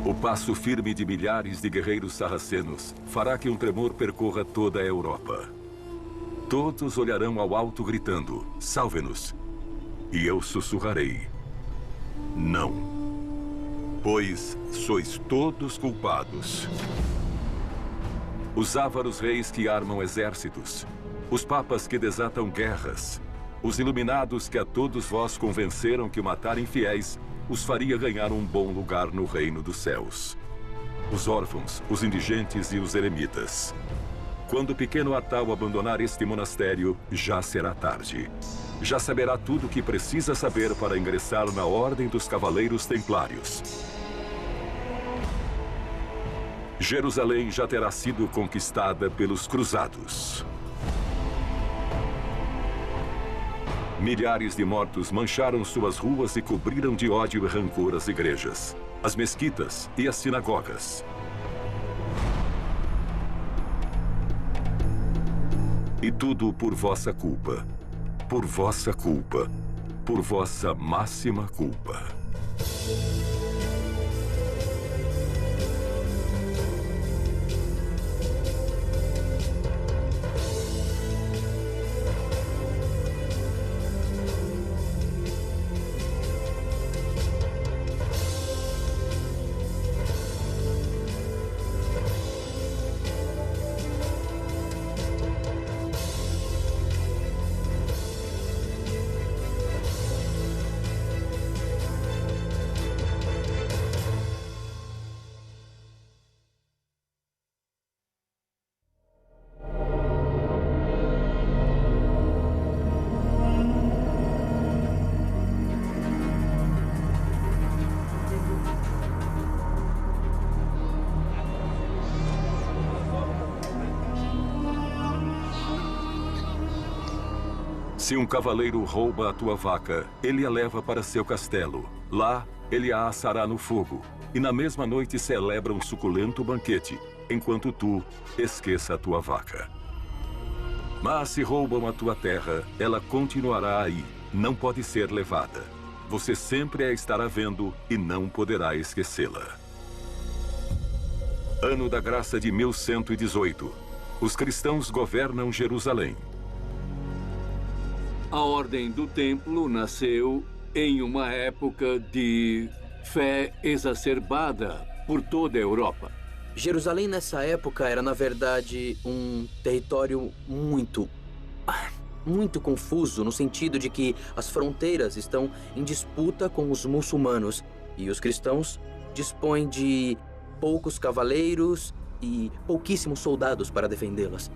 O passo firme de milhares de guerreiros sarracenos fará que um tremor percorra toda a Europa. Todos olharão ao alto gritando, salve-nos. E eu sussurrarei, não. Pois sois todos culpados. Os ávaros reis que armam exércitos, os papas que desatam guerras, os iluminados que a todos vós convenceram que o matar infiéis os faria ganhar um bom lugar no reino dos céus. Os órfãos, os indigentes e os eremitas. Quando o pequeno Atal abandonar este monastério, já será tarde. Já saberá tudo o que precisa saber para ingressar na Ordem dos Cavaleiros Templários. Jerusalém já terá sido conquistada pelos cruzados. Milhares de mortos mancharam suas ruas e cobriram de ódio e rancor as igrejas, as mesquitas e as sinagogas. E tudo por vossa culpa. Por vossa culpa. Por vossa máxima culpa. Se um cavaleiro rouba a tua vaca, ele a leva para seu castelo. Lá, ele a assará no fogo. E na mesma noite celebra um suculento banquete, enquanto tu esqueça a tua vaca. Mas se roubam a tua terra, ela continuará aí. Não pode ser levada. Você sempre a estará vendo e não poderá esquecê-la. Ano da Graça de 1118. Os cristãos governam Jerusalém. A Ordem do Templo nasceu em uma época de fé exacerbada por toda a Europa. Jerusalém nessa época era, na verdade, um território muito confuso, no sentido de que as fronteiras estão em disputa com os muçulmanos e os cristãos dispõem de poucos cavaleiros e pouquíssimos soldados para defendê-las.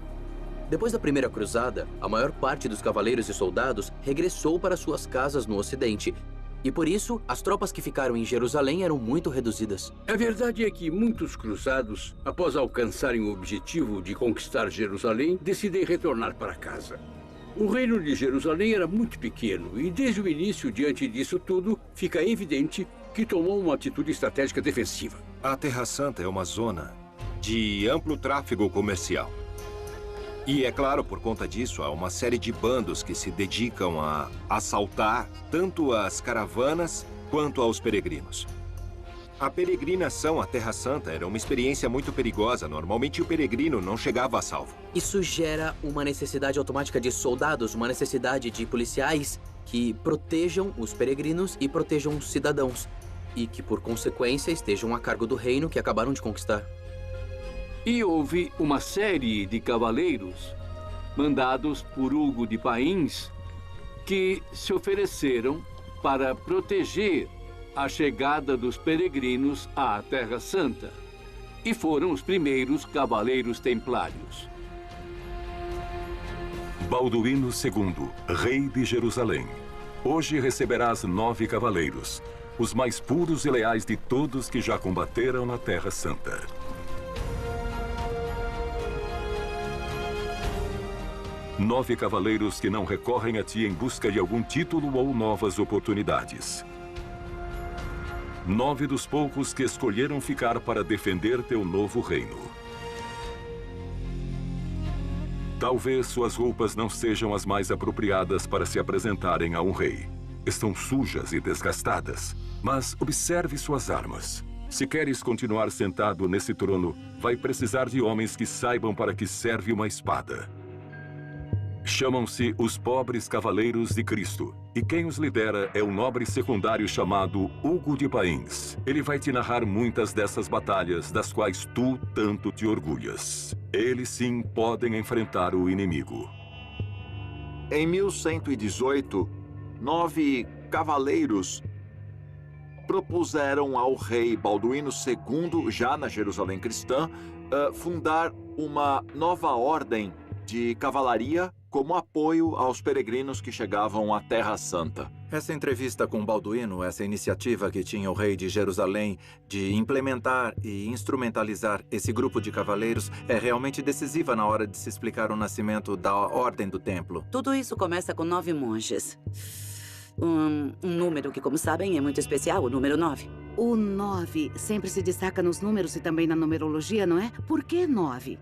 Depois da Primeira Cruzada, a maior parte dos cavaleiros e soldados regressou para suas casas no Ocidente. E por isso, as tropas que ficaram em Jerusalém eram muito reduzidas. A verdade é que muitos cruzados, após alcançarem o objetivo de conquistar Jerusalém, decidem retornar para casa. O reino de Jerusalém era muito pequeno e, desde o início, diante disso tudo, fica evidente que tomou uma atitude estratégica defensiva. A Terra Santa é uma zona de amplo tráfego comercial. E, é claro, por conta disso, há uma série de bandos que se dedicam a assaltar tanto as caravanas quanto aos peregrinos. A peregrinação à Terra Santa era uma experiência muito perigosa. Normalmente, o peregrino não chegava a salvo. Isso gera uma necessidade automática de soldados, uma necessidade de policiais que protejam os peregrinos e protejam os cidadãos. E que, por consequência, estejam a cargo do reino que acabaram de conquistar. E houve uma série de cavaleiros, mandados por Hugo de Pains, que se ofereceram para proteger a chegada dos peregrinos à Terra Santa. E foram os primeiros cavaleiros templários. Balduíno II, rei de Jerusalém. Hoje receberás 9 cavaleiros, os mais puros e leais de todos que já combateram na Terra Santa. 9 cavaleiros que não recorrem a ti em busca de algum título ou novas oportunidades. 9 dos poucos que escolheram ficar para defender teu novo reino. Talvez suas roupas não sejam as mais apropriadas para se apresentarem a um rei. Estão sujas e desgastadas, mas observe suas armas. Se queres continuar sentado nesse trono, vai precisar de homens que saibam para que serve uma espada. Chamam-se os pobres cavaleiros de Cristo, e quem os lidera é um nobre secundário chamado Hugo de Pains. Ele vai te narrar muitas dessas batalhas das quais tu tanto te orgulhas. Eles sim podem enfrentar o inimigo. Em 1118, 9 cavaleiros propuseram ao rei Balduíno II, já na Jerusalém cristã, fundar uma nova ordem de cavalaria como apoio aos peregrinos que chegavam à Terra Santa. Essa entrevista com Balduíno, essa iniciativa que tinha o rei de Jerusalém de implementar e instrumentalizar esse grupo de cavaleiros é realmente decisiva na hora de se explicar o nascimento da Ordem do Templo. Tudo isso começa com 9 monges. Um número que, como sabem, é muito especial, o número 9. O 9 sempre se destaca nos números e também na numerologia, não é? Por que 9?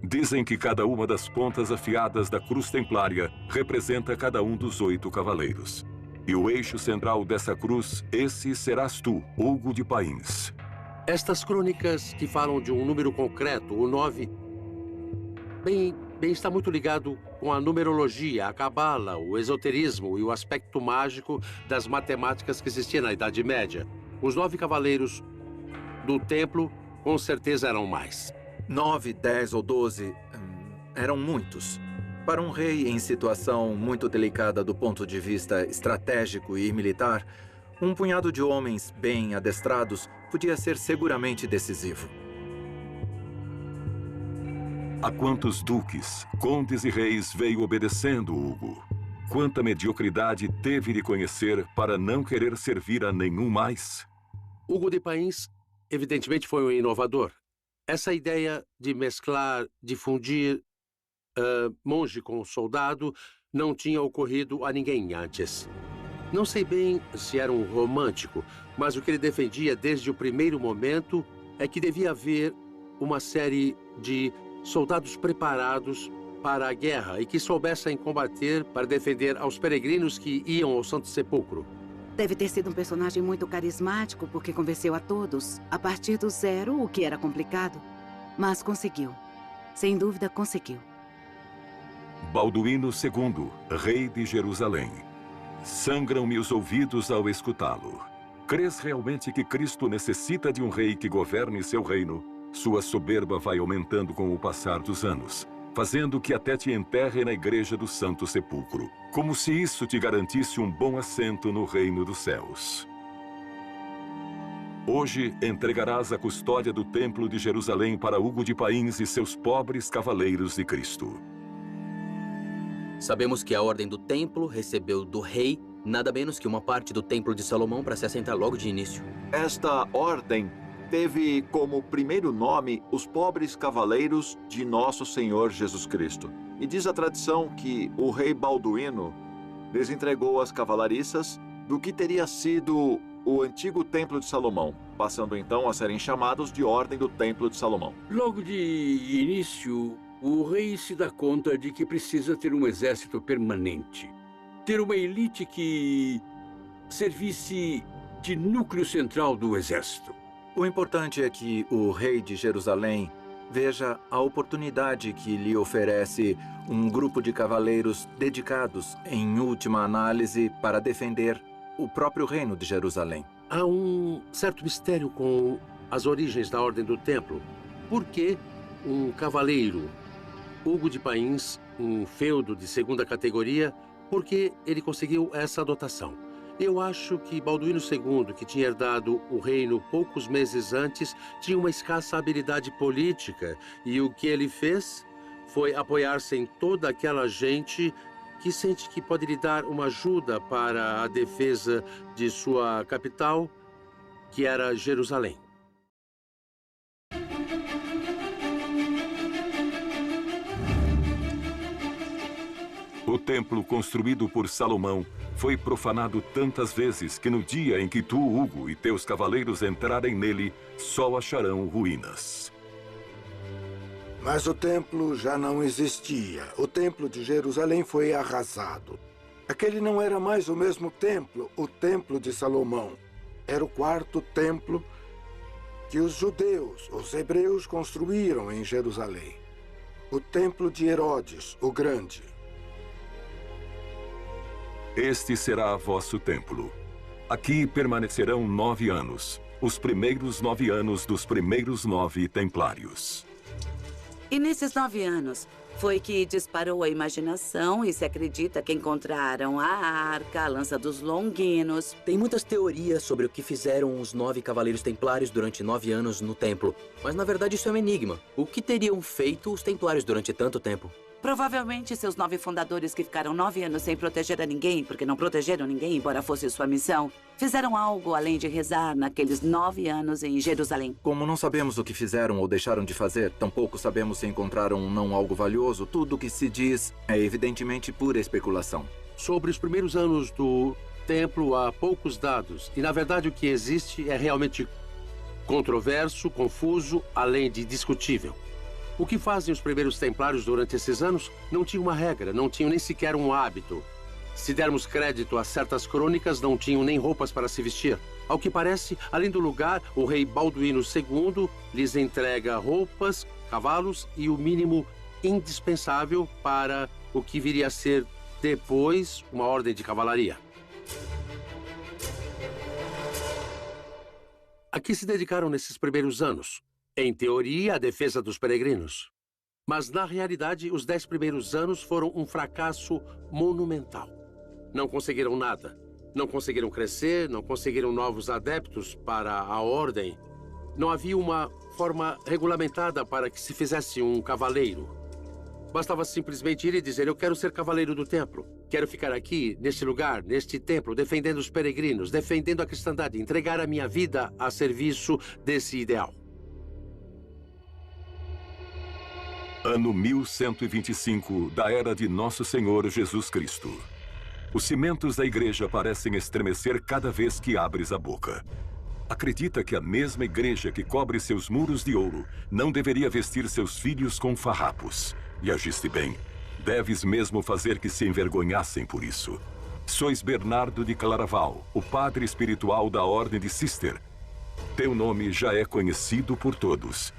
Dizem que cada uma das pontas afiadas da cruz templária representa cada um dos 8 cavaleiros. E o eixo central dessa cruz, esse serás tu, Hugo de Pains. Estas crônicas que falam de um número concreto, o 9, bem está muito ligado com a numerologia, a cabala, o esoterismo e o aspecto mágico das matemáticas que existia na Idade Média. Os 9 cavaleiros do templo com certeza eram mais. 9, 10 ou 12 eram muitos. Para um rei em situação muito delicada do ponto de vista estratégico e militar, um punhado de homens bem adestrados podia ser seguramente decisivo. A quantos duques, condes e reis veio obedecendo Hugo? Quanta mediocridade teve de conhecer para não querer servir a nenhum mais? Hugo de Pains, evidentemente, foi um inovador. Essa ideia de mesclar, de fundir monge com soldado não tinha ocorrido a ninguém antes. Não sei bem se era um romântico, mas o que ele defendia desde o primeiro momento é que devia haver uma série de soldados preparados para a guerra e que soubessem combater para defender aos peregrinos que iam ao Santo Sepulcro. Deve ter sido um personagem muito carismático, porque convenceu a todos, a partir do zero, o que era complicado. Mas conseguiu. Sem dúvida, conseguiu. Balduíno II, rei de Jerusalém. Sangram-me os ouvidos ao escutá-lo. Crês realmente que Cristo necessita de um rei que governe seu reino? Sua soberba vai aumentando com o passar dos anos, fazendo que até te enterre na igreja do Santo Sepulcro, como se isso te garantisse um bom assento no reino dos céus. Hoje entregarás a custódia do Templo de Jerusalém para Hugo de Pains e seus pobres cavaleiros de Cristo. Sabemos que a Ordem do Templo recebeu do rei nada menos que uma parte do Templo de Salomão para se assentar logo de início. Esta ordem teve como primeiro nome os pobres cavaleiros de Nosso Senhor Jesus Cristo. E diz a tradição que o rei Balduíno lhes entregou as cavalariças do que teria sido o antigo Templo de Salomão, passando então a serem chamados de Ordem do Templo de Salomão. Logo de início, o rei se dá conta de que precisa ter um exército permanente. Ter uma elite que servisse de núcleo central do exército. O importante é que o rei de Jerusalém veja a oportunidade que lhe oferece um grupo de cavaleiros dedicados, em última análise, para defender o próprio reino de Jerusalém. Há um certo mistério com as origens da Ordem do Templo. Por que um cavaleiro, Hugo de Pains, um feudo de segunda categoria, por que ele conseguiu essa dotação? Eu acho que Balduíno II, que tinha herdado o reino poucos meses antes, tinha uma escassa habilidade política. E o que ele fez foi apoiar-se em toda aquela gente que sente que pode lhe dar uma ajuda para a defesa de sua capital, que era Jerusalém. O templo construído por Salomão foi profanado tantas vezes que no dia em que tu, Hugo, e teus cavaleiros entrarem nele, só acharão ruínas. Mas o templo já não existia. O templo de Jerusalém foi arrasado. Aquele não era mais o mesmo templo, o templo de Salomão. Era o quarto templo que os judeus, os hebreus, construíram em Jerusalém. O templo de Herodes, o Grande. Este será vosso templo. Aqui permanecerão 9 anos, os primeiros 9 anos dos primeiros 9 templários. E nesses 9 anos, foi que disparou a imaginação e se acredita que encontraram a arca, a lança dos longinos. Tem muitas teorias sobre o que fizeram os 9 cavaleiros templários durante 9 anos no templo. Mas na verdade isso é um enigma. O que teriam feito os templários durante tanto tempo? Provavelmente seus 9 fundadores que ficaram 9 anos sem proteger a ninguém, porque não protegeram ninguém, embora fosse sua missão, fizeram algo além de rezar naqueles 9 anos em Jerusalém. Como não sabemos o que fizeram ou deixaram de fazer, tampouco sabemos se encontraram ou não algo valioso, tudo o que se diz é evidentemente pura especulação. Sobre os primeiros anos do templo, há poucos dados. E, na verdade, o que existe é realmente controverso, confuso, além de discutível. O que fazem os primeiros templários durante esses anos não tinha uma regra, não tinham nem sequer um hábito. Se dermos crédito a certas crônicas, não tinham nem roupas para se vestir. Ao que parece, além do lugar, o rei Balduíno II lhes entrega roupas, cavalos e o mínimo indispensável para o que viria a ser depois uma ordem de cavalaria. A que se dedicaram nesses primeiros anos? Em teoria, a defesa dos peregrinos. Mas, na realidade, os 10 primeiros anos foram um fracasso monumental. Não conseguiram nada. Não conseguiram crescer, não conseguiram novos adeptos para a ordem. Não havia uma forma regulamentada para que se fizesse um cavaleiro. Bastava simplesmente ir e dizer, eu quero ser cavaleiro do templo. Quero ficar aqui, neste lugar, neste templo, defendendo os peregrinos, defendendo a cristandade, entregar a minha vida a serviço desse ideal. Ano 1125 da era de Nosso Senhor Jesus Cristo. Os cimentos da igreja parecem estremecer cada vez que abres a boca. Acredita que a mesma igreja que cobre seus muros de ouro não deveria vestir seus filhos com farrapos. E agiste bem. Deves mesmo fazer que se envergonhassem por isso. Sois Bernardo de Claraval, o padre espiritual da Ordem de Cister. Teu nome já é conhecido por todos.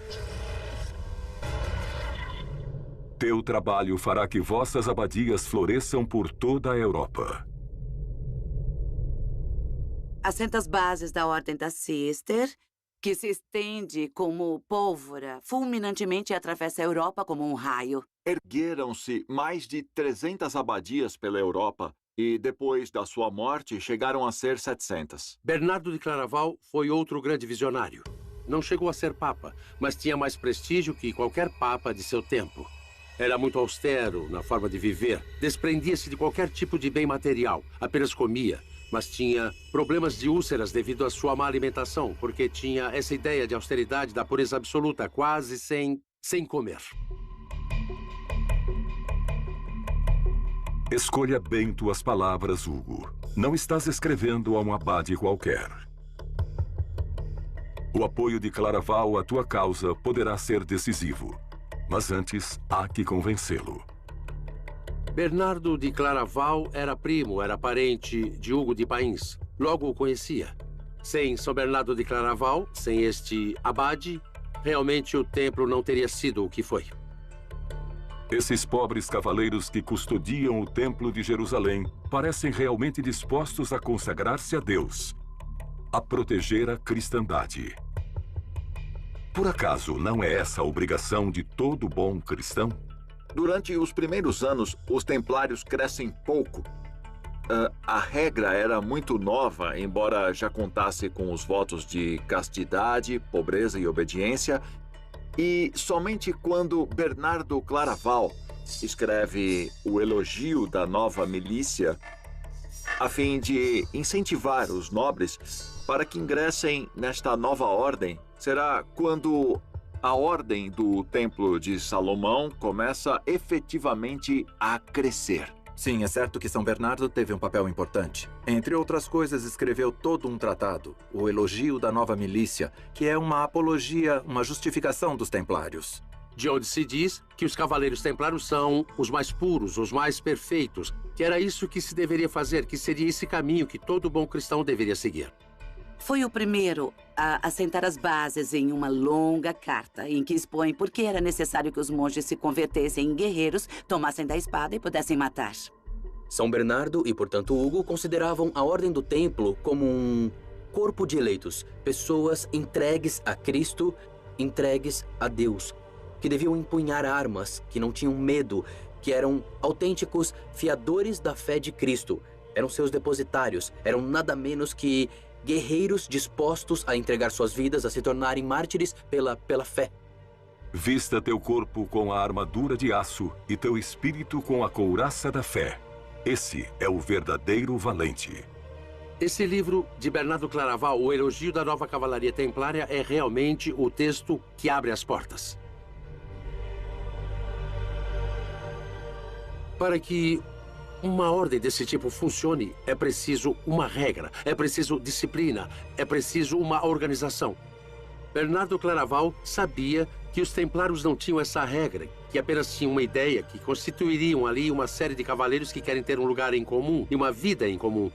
Teu trabalho fará que vossas abadias floresçam por toda a Europa. Assenta as bases da Ordem da Cister, que se estende como pólvora fulminantemente e atravessa a Europa como um raio. Ergueram-se mais de 300 abadias pela Europa e, depois da sua morte, chegaram a ser 700. Bernardo de Claraval foi outro grande visionário. Não chegou a ser papa, mas tinha mais prestígio que qualquer papa de seu tempo. Era muito austero na forma de viver, desprendia-se de qualquer tipo de bem material, apenas comia, mas tinha problemas de úlceras devido à sua má alimentação, porque tinha essa ideia de austeridade, da pureza absoluta, quase sem comer. Escolha bem tuas palavras, Hugo. Não estás escrevendo a um abade qualquer. O apoio de Claraval à tua causa poderá ser decisivo. Mas antes, há que convencê-lo. Bernardo de Claraval era primo, era parente de Hugo de Pains. Logo o conhecia. Sem São Bernardo de Claraval, sem este abade, realmente o templo não teria sido o que foi. Esses pobres cavaleiros que custodiam o templo de Jerusalém parecem realmente dispostos a consagrar-se a Deus, a proteger a cristandade. Por acaso, não é essa a obrigação de todo bom cristão? Durante os primeiros anos, os templários crescem pouco. A regra era muito nova, embora já contasse com os votos de castidade, pobreza e obediência. E somente quando Bernardo Claraval escreve o elogio da nova milícia, a fim de incentivar os nobres para que ingressem nesta nova ordem, será quando a ordem do Templo de Salomão começa efetivamente a crescer. Sim, é certo que São Bernardo teve um papel importante. Entre outras coisas, escreveu todo um tratado, o Elogio da Nova Milícia, que é uma apologia, uma justificação dos templários. De onde se diz que os cavaleiros templários são os mais puros, os mais perfeitos, que era isso que se deveria fazer, que seria esse caminho que todo bom cristão deveria seguir. foi o primeiro a assentar as bases em uma longa carta, em que expõe por que era necessário que os monges se convertessem em guerreiros, tomassem da espada e pudessem matar. São Bernardo e, portanto, Hugo consideravam a Ordem do Templo como um corpo de eleitos, pessoas entregues a Cristo, entregues a Deus, que deviam empunhar armas, que não tinham medo, que eram autênticos fiadores da fé de Cristo. Eram seus depositários, eram nada menos que guerreiros dispostos a entregar suas vidas, a se tornarem mártires pela fé. Vista teu corpo com a armadura de aço e teu espírito com a couraça da fé. Esse é o verdadeiro valente. Esse livro de Bernardo Claraval, O Elogio da Nova Cavalaria Templária, é realmente o texto que abre as portas. Para que uma ordem desse tipo funcione, é preciso uma regra, é preciso disciplina, é preciso uma organização. Bernardo Claraval sabia que os templários não tinham essa regra, que apenas tinham uma ideia, que constituiriam ali uma série de cavaleiros que querem ter um lugar em comum e uma vida em comum.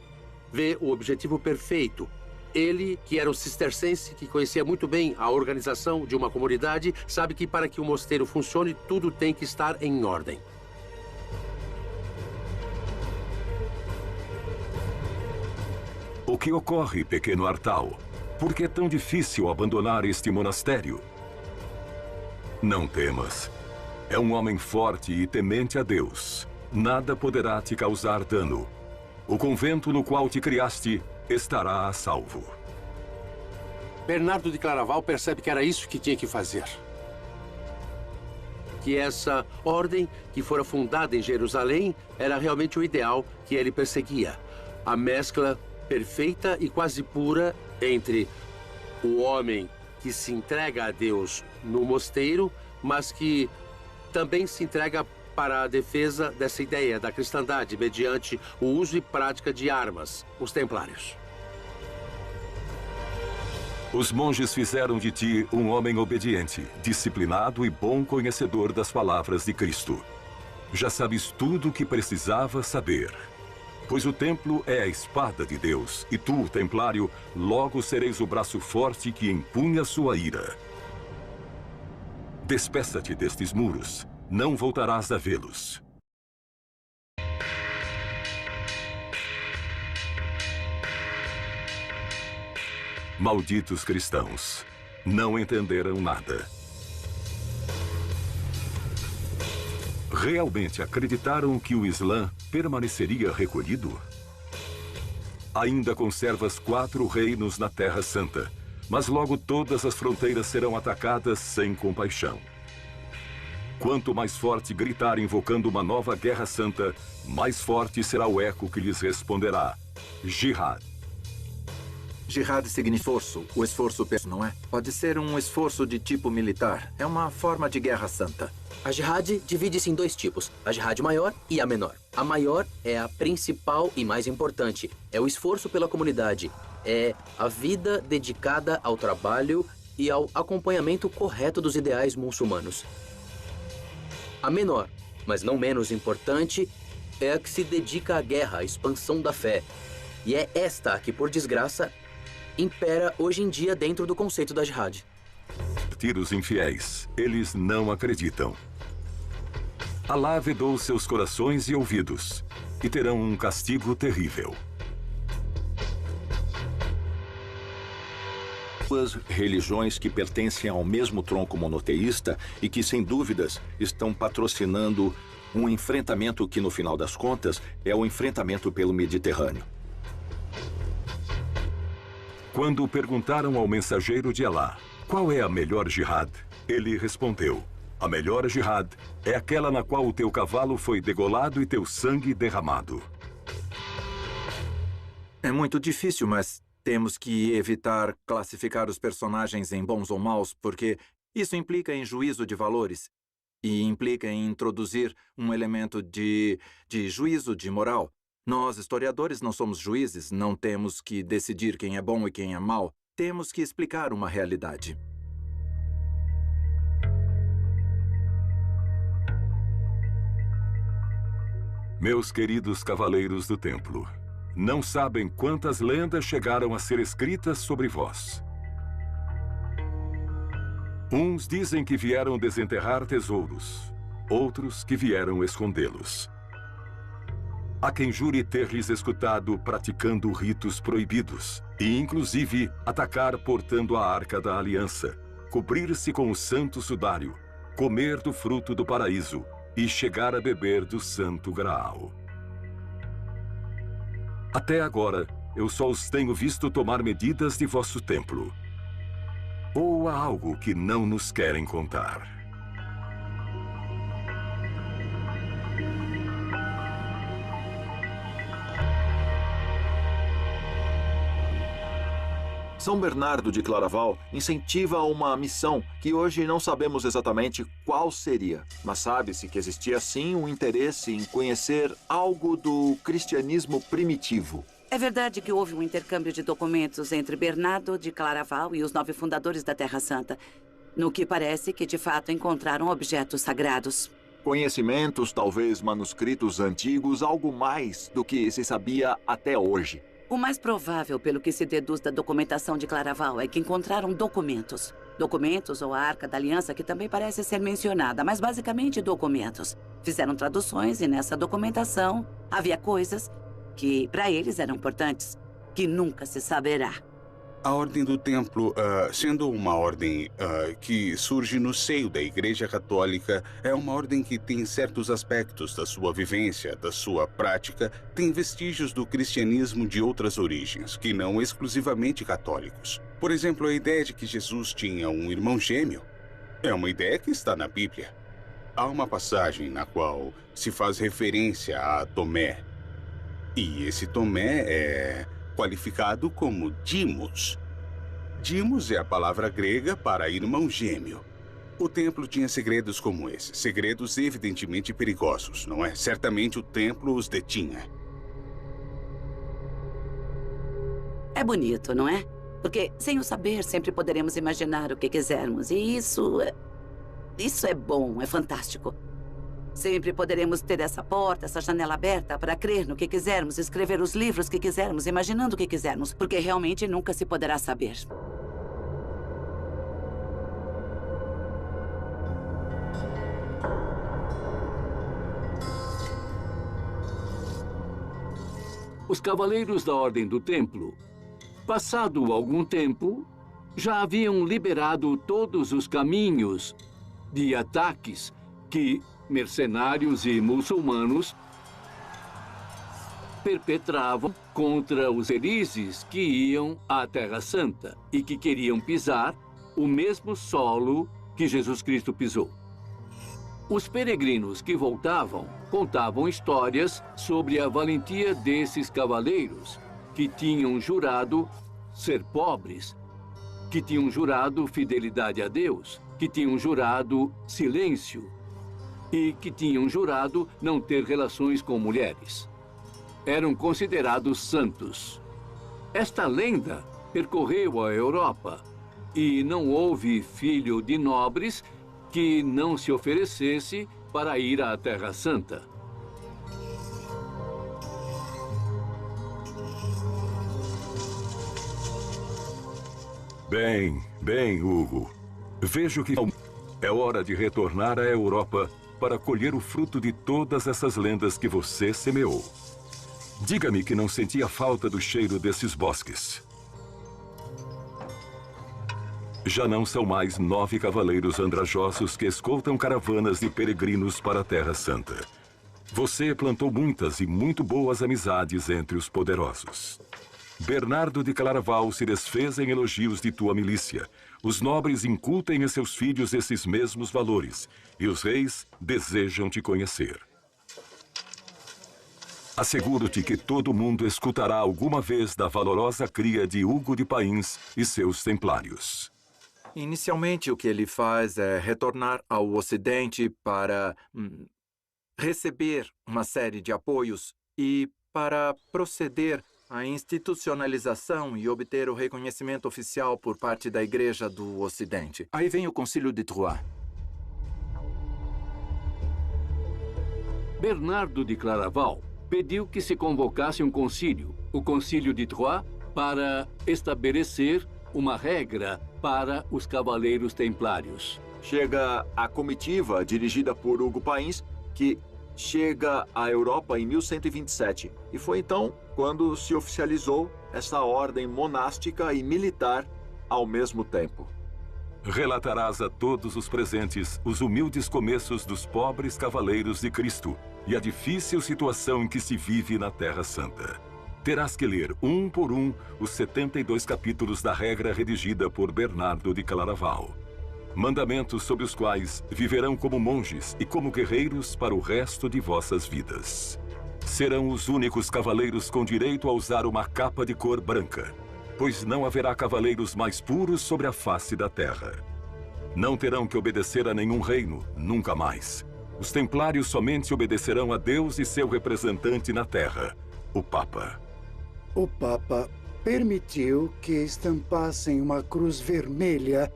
Vê o objetivo perfeito. Ele, que era um cistercense, que conhecia muito bem a organização de uma comunidade, sabe que para que o mosteiro funcione, tudo tem que estar em ordem. O que ocorre, pequeno Artal? Por que é tão difícil abandonar este monastério? Não temas. É um homem forte e temente a Deus. Nada poderá te causar dano. O convento no qual te criaste estará a salvo. Bernardo de Claraval percebe que era isso que tinha que fazer. Que essa ordem, que fora fundada em Jerusalém, era realmente o ideal que ele perseguia. A mescla perfeita e quase pura entre o homem que se entrega a Deus no mosteiro, mas que também se entrega para a defesa dessa ideia da cristandade mediante o uso e prática de armas, os templários. Os monges fizeram de ti um homem obediente, disciplinado e bom conhecedor das palavras de Cristo. Já sabes tudo o que precisava saber. Pois o templo é a espada de Deus, e tu, templário, logo sereis o braço forte que empunha sua ira. Despeça-te destes muros, não voltarás a vê-los. Malditos cristãos, não entenderam nada. Realmente acreditaram que o Islã permaneceria recolhido? Ainda conservas 4 reinos na Terra Santa, mas logo todas as fronteiras serão atacadas sem compaixão. Quanto mais forte gritar invocando uma nova guerra santa, mais forte será o eco que lhes responderá: Jihad. Jihad significa esforço. O esforço, não é? Pode ser um esforço de tipo militar. É uma forma de guerra santa. A Jihad divide-se em 2 tipos, a Jihad maior e a menor. A maior é a principal e mais importante. É o esforço pela comunidade. É a vida dedicada ao trabalho e ao acompanhamento correto dos ideais muçulmanos. A menor, mas não menos importante, é a que se dedica à guerra, à expansão da fé. E é esta que, por desgraça, impera hoje em dia dentro do conceito da Jihad. Os infiéis, eles não acreditam. Alá vedou seus corações e ouvidos, e terão um castigo terrível. Duas religiões que pertencem ao mesmo tronco monoteísta e que, sem dúvidas, estão patrocinando um enfrentamento que, no final das contas, é o enfrentamento pelo Mediterrâneo. Quando perguntaram ao mensageiro de Alá qual é a melhor jihad, ele respondeu: a melhor jihad é aquela na qual o teu cavalo foi degolado e teu sangue derramado. É muito difícil, mas temos que evitar classificar os personagens em bons ou maus, porque isso implica em juízo de valores e implica em introduzir um elemento de juízo de moral. Nós, historiadores, não somos juízes, não temos que decidir quem é bom e quem é mau. Temos que explicar uma realidade. Meus queridos cavaleiros do templo, não sabem quantas lendas chegaram a ser escritas sobre vós. Uns dizem que vieram desenterrar tesouros, outros que vieram escondê-los. Há quem jure ter lhes escutado praticando ritos proibidos e, inclusive, atacar portando a Arca da Aliança, cobrir-se com o santo sudário, comer do fruto do paraíso e chegar a beber do santo Graal. Até agora, eu só os tenho visto tomar medidas de vosso templo. Ou há algo que não nos querem contar? São Bernardo de Claraval incentiva uma missão que hoje não sabemos exatamente qual seria, mas sabe-se que existia sim um interesse em conhecer algo do cristianismo primitivo. É verdade que houve um intercâmbio de documentos entre Bernardo de Claraval e os 9 fundadores da Terra Santa, no que parece que de fato encontraram objetos sagrados. Conhecimentos, talvez manuscritos antigos, algo mais do que se sabia até hoje. O mais provável, pelo que se deduz da documentação de Claraval, é que encontraram documentos. Documentos ou a Arca da Aliança, que também parece ser mencionada, mas basicamente documentos. Fizeram traduções e nessa documentação havia coisas que para eles eram importantes, que nunca se saberá. A Ordem do Templo, sendo uma ordem que surge no seio da Igreja Católica, é uma ordem que tem certos aspectos da sua vivência, da sua prática, tem vestígios do cristianismo de outras origens, que não exclusivamente católicos. Por exemplo, a ideia de que Jesus tinha um irmão gêmeo é uma ideia que está na Bíblia. Há uma passagem na qual se faz referência a Tomé, e esse Tomé é qualificado como Dimos. Dimos é a palavra grega para irmão gêmeo. O templo tinha segredos como esse, segredos evidentemente perigosos, não é? Certamente o templo os detinha. É bonito, não é? Porque sem o saber sempre poderemos imaginar o que quisermos, e isso é bom, é fantástico. Sempre poderemos ter essa porta, essa janela aberta para crer no que quisermos, escrever os livros que quisermos, imaginando o que quisermos, porque realmente nunca se poderá saber. Os Cavaleiros da Ordem do Templo, passado algum tempo, já haviam liberado todos os caminhos de ataques que mercenários e muçulmanos perpetravam contra os felizes que iam à Terra Santa e que queriam pisar o mesmo solo que Jesus Cristo pisou. Os peregrinos que voltavam contavam histórias sobre a valentia desses cavaleiros que tinham jurado ser pobres, que tinham jurado fidelidade a Deus, que tinham jurado silêncio e que tinham jurado não ter relações com mulheres. Eram considerados santos. Esta lenda percorreu a Europa e não houve filho de nobres que não se oferecesse para ir à Terra Santa. Bem, Hugo. Vejo que é hora de retornar à Europa para colher o fruto de todas essas lendas que você semeou. Diga-me que não sentia falta do cheiro desses bosques. Já não são mais 9 cavaleiros andrajosos que escoltam caravanas de peregrinos para a Terra Santa. Você plantou muitas e muito boas amizades entre os poderosos. Bernardo de Claraval se desfez em elogios de tua milícia. Os nobres incutem em seus filhos esses mesmos valores, e os reis desejam te conhecer. Asseguro-te que todo mundo escutará alguma vez da valorosa cria de Hugo de Pains e seus templários. Inicialmente, o que ele faz é retornar ao Ocidente para receber uma série de apoios e para proceder à institucionalização e obter o reconhecimento oficial por parte da Igreja do Ocidente. Aí vem o Concílio de Troyes. Bernardo de Claraval pediu que se convocasse um concílio, o Concílio de Troyes, para estabelecer uma regra para os Cavaleiros Templários. Chega a comitiva dirigida por Hugo Pains, que chega à Europa em 1127. E foi então quando se oficializou essa ordem monástica e militar ao mesmo tempo. Relatarás a todos os presentes os humildes começos dos pobres cavaleiros de Cristo e a difícil situação em que se vive na Terra Santa. Terás que ler um por um os 72 capítulos da regra redigida por Bernardo de Claraval. Mandamentos sobre os quais viverão como monges e como guerreiros para o resto de vossas vidas. Serão os únicos cavaleiros com direito a usar uma capa de cor branca, pois não haverá cavaleiros mais puros sobre a face da terra. Não terão que obedecer a nenhum reino, nunca mais. Os templários somente obedecerão a Deus e seu representante na terra, o Papa. O Papa permitiu que estampassem uma cruz vermelha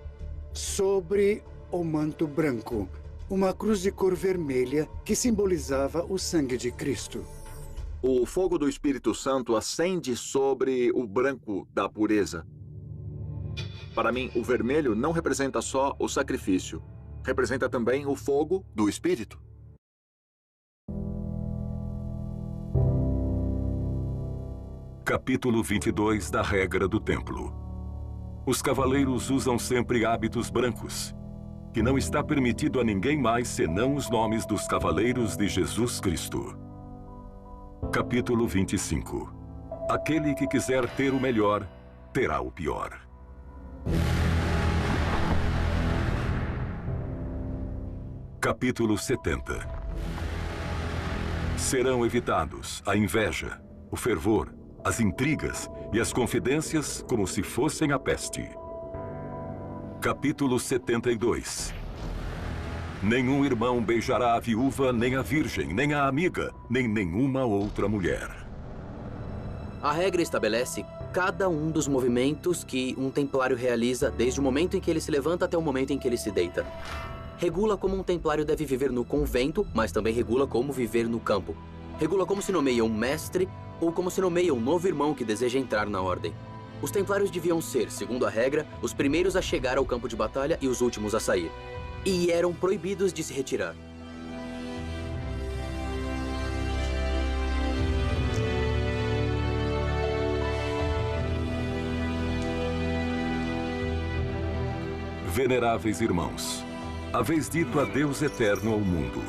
sobre o manto branco. Uma cruz de cor vermelha que simbolizava o sangue de Cristo. O fogo do Espírito Santo acende sobre o branco da pureza. Para mim, o vermelho não representa só o sacrifício. Representa também o fogo do Espírito. Capítulo 22 da Regra do Templo. Os cavaleiros usam sempre hábitos brancos, que não está permitido a ninguém mais senão os nomes dos cavaleiros de Jesus Cristo. Capítulo 25. Aquele que quiser ter o melhor, terá o pior. Capítulo 70. Serão evitados a inveja, o fervor, as intrigas e as confidências como se fossem a peste. Capítulo 72. Nenhum irmão beijará a viúva, nem a virgem, nem a amiga, nem nenhuma outra mulher. A regra estabelece cada um dos movimentos que um templário realiza desde o momento em que ele se levanta até o momento em que ele se deita. Regula como um templário deve viver no convento, mas também regula como viver no campo. Regula como se nomeia um mestre ou como se nomeia um novo irmão que deseja entrar na ordem. Os templários deviam ser, segundo a regra, os primeiros a chegar ao campo de batalha e os últimos a sair. E eram proibidos de se retirar. Veneráveis irmãos, haveis dito adeus eterno ao mundo.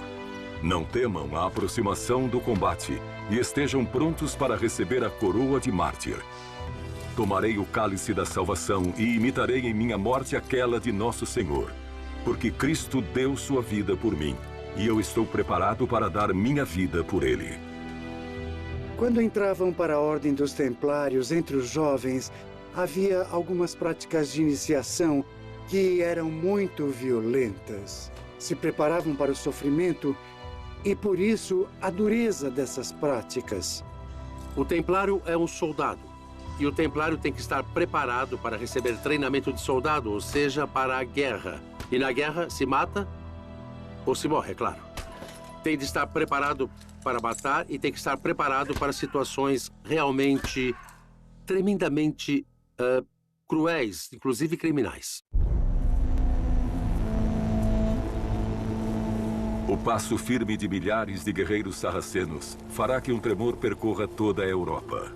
Não temam a aproximação do combate e estejam prontos para receber a coroa de mártir. Tomarei o cálice da salvação e imitarei em minha morte aquela de nosso Senhor, porque Cristo deu sua vida por mim, e eu estou preparado para dar minha vida por ele. Quando entravam para a Ordem dos Templários entre os jovens, havia algumas práticas de iniciação que eram muito violentas. Se preparavam para o sofrimento e, por isso, a dureza dessas práticas. O templário é um soldado. E o templário tem que estar preparado para receber treinamento de soldado, ou seja, para a guerra. E na guerra se mata ou se morre, é claro. Tem de estar preparado para matar e tem que estar preparado para situações realmente, tremendamente cruéis, inclusive criminais. O passo firme de milhares de guerreiros sarracenos fará que um tremor percorra toda a Europa.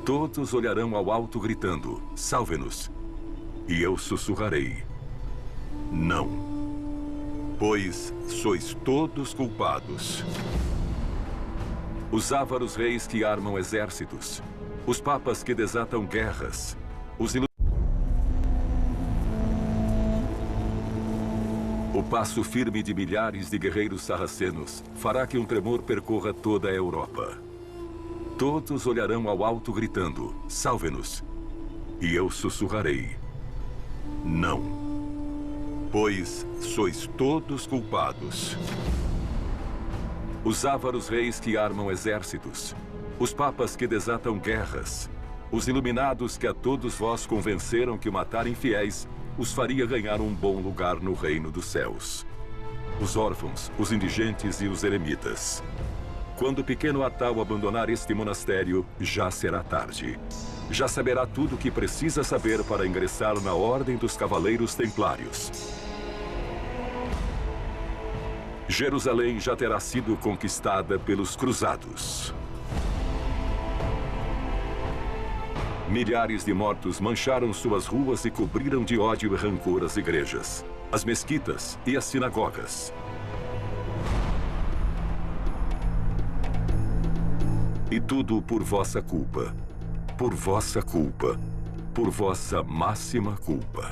Todos olharão ao alto gritando, salve-nos. E eu sussurrarei, não. Pois sois todos culpados. Os ávaros reis que armam exércitos, os papas que desatam guerras, O passo firme de milhares de guerreiros sarracenos fará que um tremor percorra toda a Europa. Todos olharão ao alto gritando, salve-nos. E eu sussurrarei, não. Pois sois todos culpados. Os ávaros reis que armam exércitos, os papas que desatam guerras, os iluminados que a todos vós convenceram que matar infiéis os faria ganhar um bom lugar no reino dos céus. Os órfãos, os indigentes e os eremitas. Quando o pequeno Atal abandonar este monastério, já será tarde. Já saberá tudo o que precisa saber para ingressar na Ordem dos Cavaleiros Templários. Jerusalém já terá sido conquistada pelos cruzados. Milhares de mortos mancharam suas ruas e cobriram de ódio e rancor as igrejas, as mesquitas e as sinagogas. E tudo por vossa culpa. Por vossa culpa. Por vossa máxima culpa.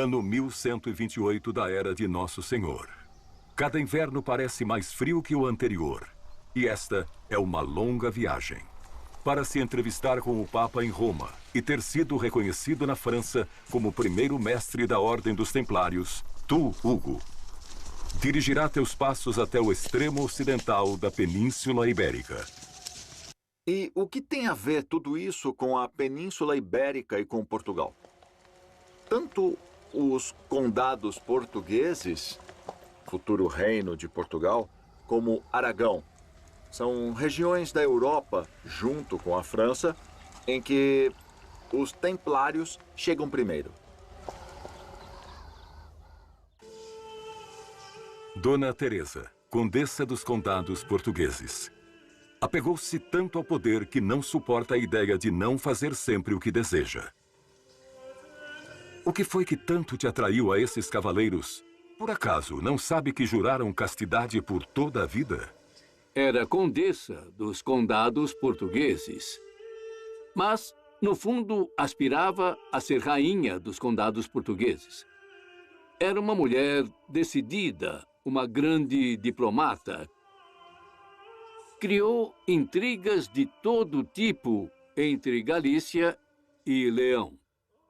Ano 1128 da Era de Nosso Senhor. Cada inverno parece mais frio que o anterior. E esta é uma longa viagem. Para se entrevistar com o Papa em Roma e ter sido reconhecido na França como primeiro mestre da Ordem dos Templários, tu, Hugo, dirigirá teus passos até o extremo ocidental da Península Ibérica. E o que tem a ver tudo isso com a Península Ibérica e com Portugal? Tanto os condados portugueses, futuro reino de Portugal, como Aragão, são regiões da Europa, junto com a França, em que os templários chegam primeiro. Dona Teresa, condessa dos condados portugueses. Apegou-se tanto ao poder que não suporta a ideia de não fazer sempre o que deseja. O que foi que tanto te atraiu a esses cavaleiros? Por acaso, não sabe que juraram castidade por toda a vida? Era condessa dos condados portugueses. Mas, no fundo, aspirava a ser rainha dos condados portugueses. Era uma mulher decidida, uma grande diplomata. Criou intrigas de todo tipo entre Galícia e Leão.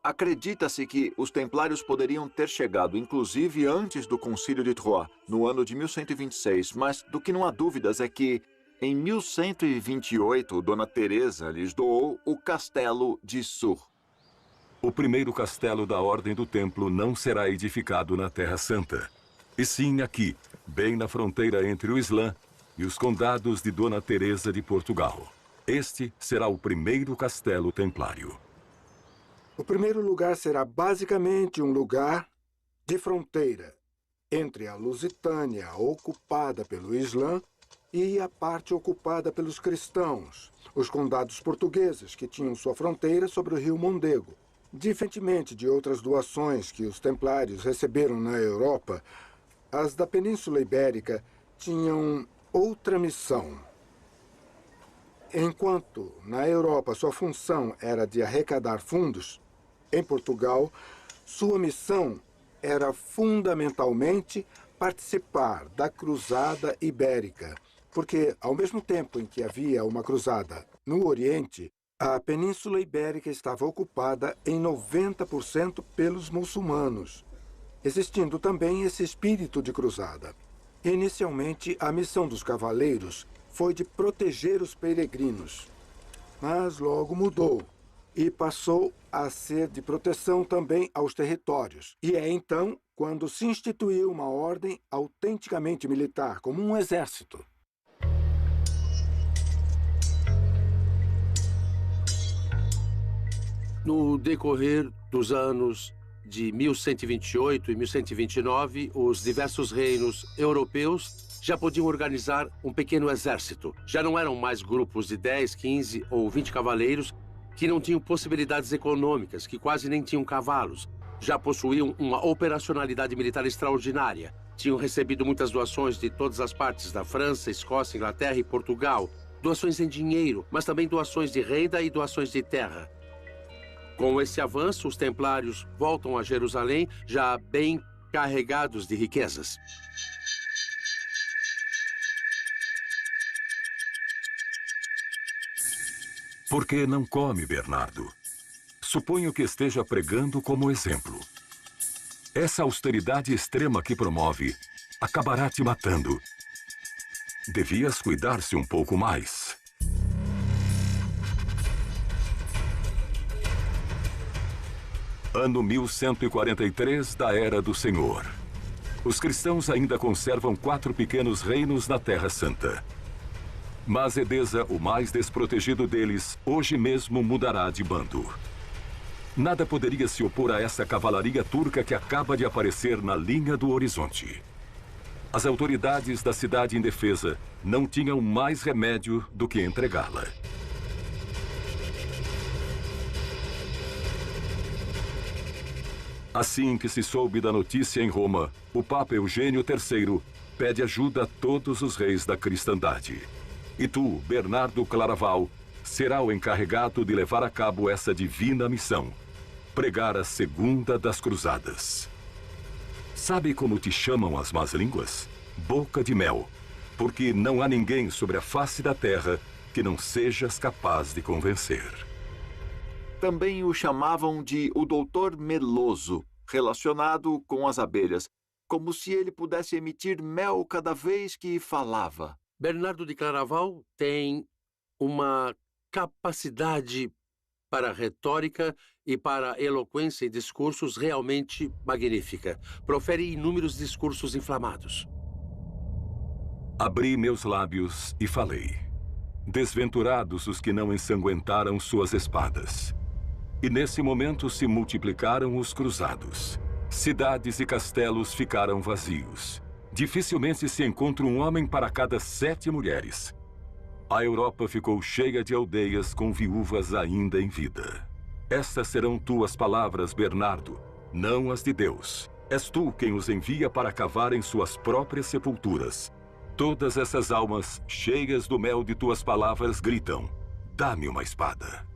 Acredita-se que os templários poderiam ter chegado, inclusive, antes do Concílio de Troyes, no ano de 1126, mas do que não há dúvidas é que, em 1128, Dona Teresa lhes doou o castelo de Sur. O primeiro castelo da Ordem do Templo não será edificado na Terra Santa, e sim aqui, bem na fronteira entre o Islã e os condados de Dona Teresa de Portugal. Este será o primeiro castelo templário. O primeiro lugar será basicamente um lugar de fronteira entre a Lusitânia, ocupada pelo Islã, e a parte ocupada pelos cristãos, os condados portugueses, que tinham sua fronteira sobre o rio Mondego. Diferentemente de outras doações que os templários receberam na Europa, as da Península Ibérica tinham outra missão. Enquanto na Europa sua função era de arrecadar fundos, em Portugal, sua missão era fundamentalmente participar da Cruzada Ibérica, porque, ao mesmo tempo em que havia uma cruzada no Oriente, a Península Ibérica estava ocupada em 90% pelos muçulmanos, existindo também esse espírito de cruzada. Inicialmente, a missão dos cavaleiros foi de proteger os peregrinos, mas logo mudou e passou a ser de proteção também aos territórios. E é então quando se instituiu uma ordem autenticamente militar, como um exército. No decorrer dos anos de 1128 e 1129, os diversos reinos europeus já podiam organizar um pequeno exército. Já não eram mais grupos de 10, 15 ou 20 cavaleiros que não tinham possibilidades econômicas, que quase nem tinham cavalos. já possuíam uma operacionalidade militar extraordinária. Tinham recebido muitas doações de todas as partes da França, Escócia, Inglaterra e Portugal. Doações em dinheiro, mas também doações de renda e doações de terra. Com esse avanço, os templários voltam a Jerusalém já bem carregados de riquezas. Por que não come, Bernardo? Suponho que esteja pregando como exemplo. Essa austeridade extrema que promove acabará te matando. Devias cuidar-se um pouco mais. Ano 1143 da Era do Senhor. Os cristãos ainda conservam 4 pequenos reinos na Terra Santa. Mas Edesa, o mais desprotegido deles, hoje mesmo mudará de bando. Nada poderia se opor a essa cavalaria turca que acaba de aparecer na linha do horizonte. As autoridades da cidade indefesa não tinham mais remédio do que entregá-la. Assim que se soube da notícia em Roma, o Papa Eugênio III pede ajuda a todos os reis da cristandade. E tu, Bernardo Claraval, será o encarregado de levar a cabo essa divina missão: pregar a segunda das cruzadas. Sabe como te chamam as más línguas? Boca de mel, porque não há ninguém sobre a face da terra que não sejas capaz de convencer. Também o chamavam de o doutor meloso, relacionado com as abelhas, como se ele pudesse emitir mel cada vez que falava. Bernardo de Claraval tem uma capacidade para retórica e para eloquência em discursos realmente magnífica. Profere inúmeros discursos inflamados. Abri meus lábios e falei. Desventurados os que não ensanguentaram suas espadas. E nesse momento se multiplicaram os cruzados. Cidades e castelos ficaram vazios. Dificilmente se encontra um homem para cada 7 mulheres. A Europa ficou cheia de aldeias com viúvas ainda em vida. Estas serão tuas palavras, Bernardo, não as de Deus. És tu quem os envia para cavarem suas próprias sepulturas. Todas essas almas, cheias do mel de tuas palavras, gritam: dá-me uma espada.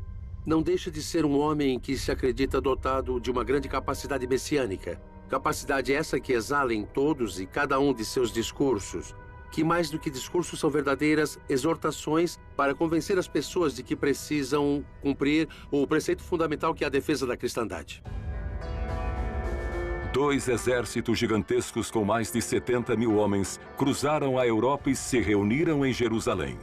Não deixa de ser um homem que se acredita dotado de uma grande capacidade messiânica. Capacidade essa que exala em todos e cada um de seus discursos, que mais do que discursos são verdadeiras exortações para convencer as pessoas de que precisam cumprir o preceito fundamental que é a defesa da cristandade. 2 exércitos gigantescos com mais de 70 mil homens cruzaram a Europa e se reuniram em Jerusalém.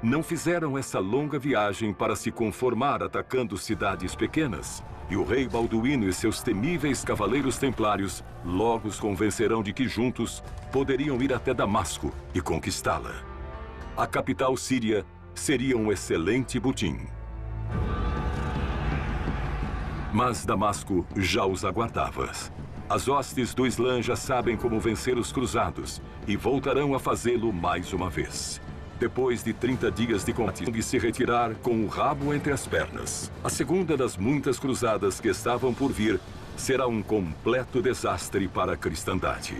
Não fizeram essa longa viagem para se conformar atacando cidades pequenas. E o rei Balduíno e seus temíveis cavaleiros templários logo os convencerão de que juntos poderiam ir até Damasco e conquistá-la. A capital síria seria um excelente butim. Mas Damasco já os aguardava. As hostes do Islã já sabem como vencer os cruzados e voltarão a fazê-lo mais uma vez. Depois de 30 dias de combate, de se retirar com o rabo entre as pernas. A segunda das muitas cruzadas que estavam por vir será um completo desastre para a cristandade.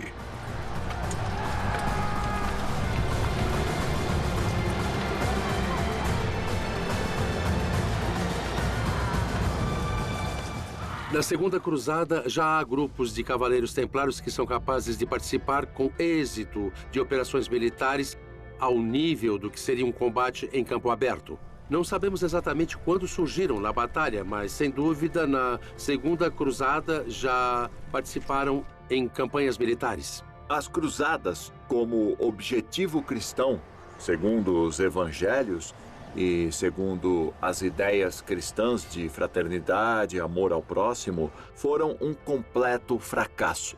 Na Segunda Cruzada, já há grupos de cavaleiros templários que são capazes de participar com êxito de operações militares ao nível do que seria um combate em campo aberto. Não sabemos exatamente quando surgiram na batalha, mas, sem dúvida, na Segunda Cruzada já participaram em campanhas militares. As cruzadas, como objetivo cristão, segundo os evangelhos e segundo as ideias cristãs de fraternidade e amor ao próximo, foram um completo fracasso.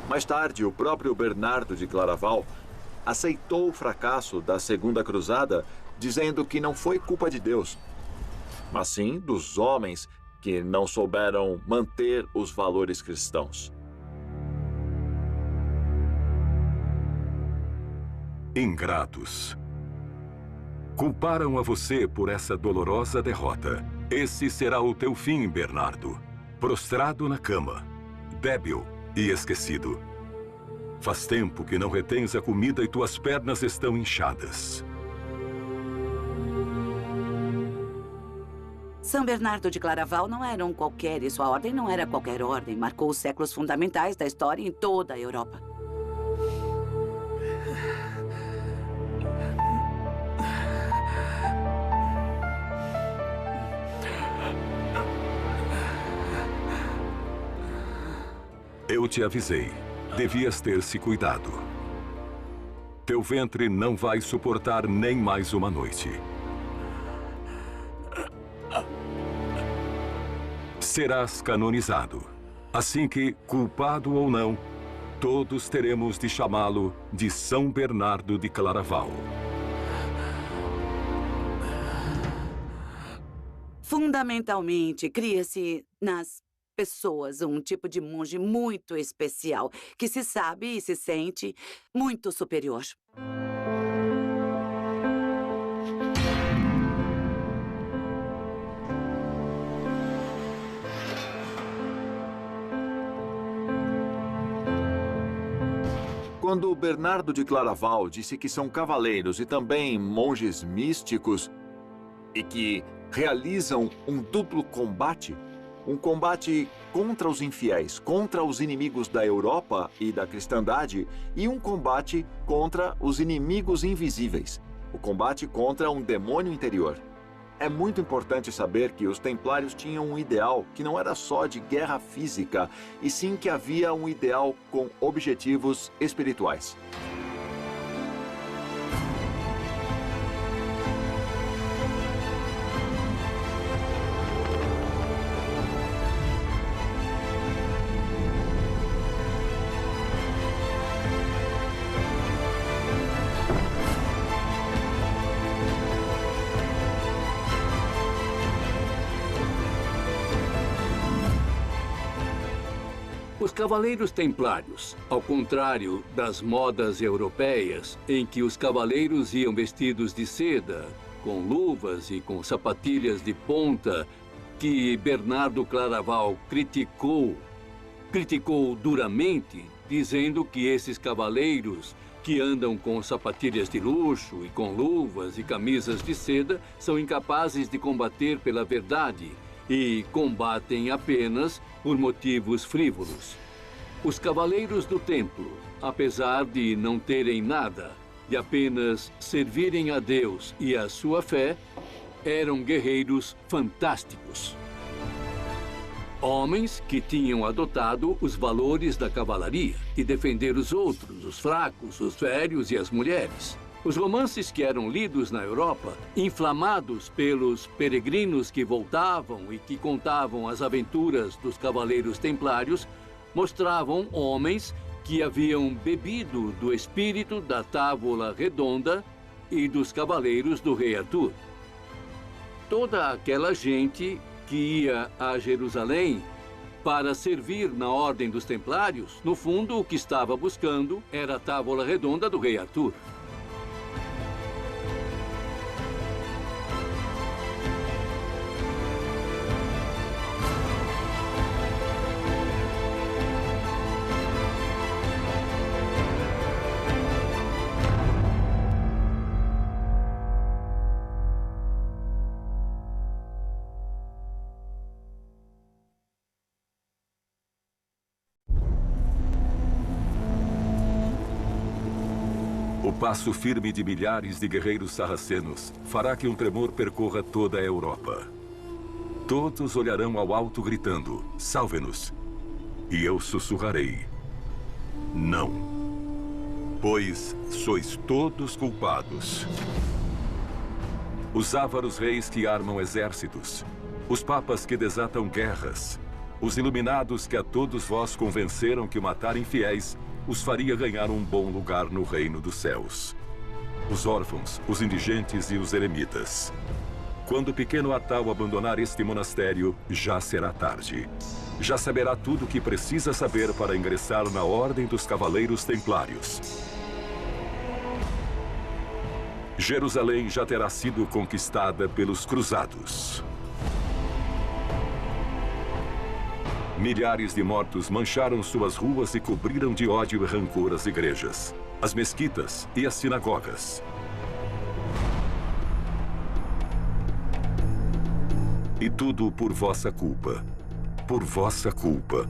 Mais tarde, o próprio Bernardo de Claraval aceitou o fracasso da Segunda Cruzada, dizendo que não foi culpa de Deus, mas sim dos homens que não souberam manter os valores cristãos. Ingratos. Culparam a você por essa dolorosa derrota. Esse será o teu fim, Bernardo. prostrado na cama, débil e esquecido. Faz tempo que não retens a comida e tuas pernas estão inchadas. São Bernardo de Claraval não era um qualquer e sua ordem não era qualquer ordem. Marcou os séculos fundamentais da história em toda a Europa. Eu te avisei. Devias ter se cuidado. Teu ventre não vai suportar nem mais uma noite. Serás canonizado. Assim que, culpado ou não, todos teremos de chamá-lo de São Bernardo de Claraval. Fundamentalmente, cria-se nas pessoas um tipo de monge muito especial, que se sabe e se sente muito superior. Quando Bernardo de Claraval disse que são cavaleiros e também monges místicos e que realizam um duplo combate, um combate contra os infiéis, contra os inimigos da Europa e da cristandade, e um combate contra os inimigos invisíveis, o combate contra um demônio interior. É muito importante saber que os templários tinham um ideal que não era só de guerra física, e sim que havia um ideal com objetivos espirituais. Os cavaleiros templários, ao contrário das modas europeias, em que os cavaleiros iam vestidos de seda, com luvas e com sapatilhas de ponta, que Bernardo Claraval criticou duramente, dizendo que esses cavaleiros que andam com sapatilhas de luxo e com luvas e camisas de seda são incapazes de combater pela verdade e combatem apenas por motivos frívolos. Os cavaleiros do templo, apesar de não terem nada, de apenas servirem a Deus e a sua fé, eram guerreiros fantásticos. Homens que tinham adotado os valores da cavalaria e defender os outros, os fracos, os velhos e as mulheres. Os romances que eram lidos na Europa, inflamados pelos peregrinos que voltavam e que contavam as aventuras dos cavaleiros templários, mostravam homens que haviam bebido do espírito da Távola Redonda e dos cavaleiros do rei Arthur. Toda aquela gente que ia a Jerusalém para servir na Ordem dos Templários, no fundo, o que estava buscando era a Távola Redonda do rei Arthur. O passo firme de milhares de guerreiros sarracenos fará que um tremor percorra toda a Europa. Todos olharão ao alto gritando, salve-nos. E eu sussurrarei, não. Pois sois todos culpados. Os ávaros reis que armam exércitos, os papas que desatam guerras, os iluminados que a todos vós convenceram que matar infiéis os faria ganhar um bom lugar no reino dos céus. Os órfãos, os indigentes e os eremitas. Quando o pequeno Atal abandonar este monastério, já será tarde. Já saberá tudo o que precisa saber para ingressar na Ordem dos Cavaleiros Templários. Jerusalém já terá sido conquistada pelos cruzados. Milhares de mortos mancharam suas ruas e cobriram de ódio e rancor as igrejas, as mesquitas e as sinagogas. E tudo por vossa culpa, por vossa culpa,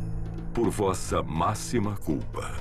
por vossa máxima culpa.